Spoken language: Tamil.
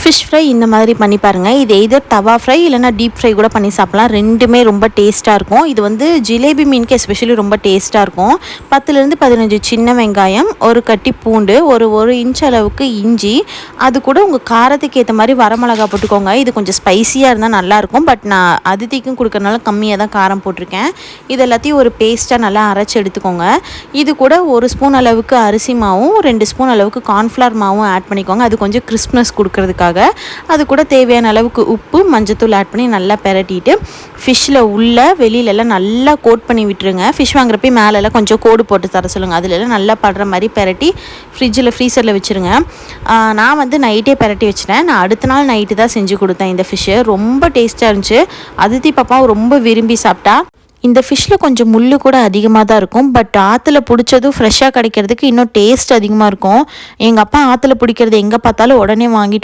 ஃபிஷ் ஃப்ரை இந்த மாதிரி பண்ணி பாருங்கள். இது எதர் தவா ஃப்ரை இல்லைனா டீப் ஃப்ரை கூட பண்ணி சாப்பிட்லாம். ரெண்டுமே ரொம்ப டேஸ்ட்டாக இருக்கும். இது வந்து ஜிலேபி மீனுக்கு எஸ்பெஷலி ரொம்ப டேஸ்ட்டாக இருக்கும். 10லேருந்து 15 சின்ன வெங்காயம், ஒரு கட்டி பூண்டு, ஒரு இன்ச் அளவுக்கு இஞ்சி, அது கூட உங்கள் காரத்துக்கு ஏற்ற மாதிரி வரமிளகா போட்டுக்கோங்க. இது கொஞ்சம் ஸ்பைஸியாக இருந்தால் நல்லாயிருக்கும். பட் நான் அதித்திக்கும் கொடுக்கறனால கம்மியாக தான் காரம் போட்டிருக்கேன். இது எல்லாத்தையும் ஒரு பேஸ்ட்டாக நல்லா அரைச்சி எடுத்துக்கோங்க. இது கூட 1 ஸ்பூன் அளவுக்கு அரிசி மாவும் 2 ஸ்பூன் அளவுக்கு கார்ன்ஃப்ளவர் மாவும் ஆட் பண்ணிக்கோங்க. அது கொஞ்சம் கிறிஸ்ப்னஸ் கொடுக்கறதுக்காக. அது கூட தேவையான அளவுக்கு உப்பு, மஞ்சத்தூள் ஆட் பண்ணி நல்லா பெரட்டிட்டு ஃபிஷ்ஷில் உள்ள வெளியிலலாம் நல்லா கோட் பண்ணி விட்டுருங்க. ஃபிஷ் வாங்குறப்ப மேலெல்லாம் கொஞ்சம் கோடு போட்டு தர சொல்லுங்கள். அதிலெல்லாம் நல்லா படுற மாதிரி பெரட்டி ஃப்ரீசரில் வச்சுருங்க. நான் வந்து நைட்டே பெரட்டி வச்சிட்டேன். நான் அடுத்த நாள் நைட்டு தான் செஞ்சு கொடுத்தேன் இந்த ஃபிஷ்ஷு. ரொம்ப டேஸ்ட்டாக இருந்துச்சு. அதித்தி பாப்பாவும் ரொம்ப விரும்பி சாப்பிட்டா. இந்த ஃபிஷ்ஷில் கொஞ்சம் முள் கூட அதிகமாக தான் இருக்கும். பட் ஆற்றுல பிடிச்சதும் ஃப்ரெஷ்ஷாக கிடைக்கிறதுக்கு இன்னும் டேஸ்ட் அதிகமாக இருக்கும். எங்கள் அப்பா ஆற்றுல பிடிக்கிறது எங்கே பார்த்தாலும் உடனே வாங்கிட்டு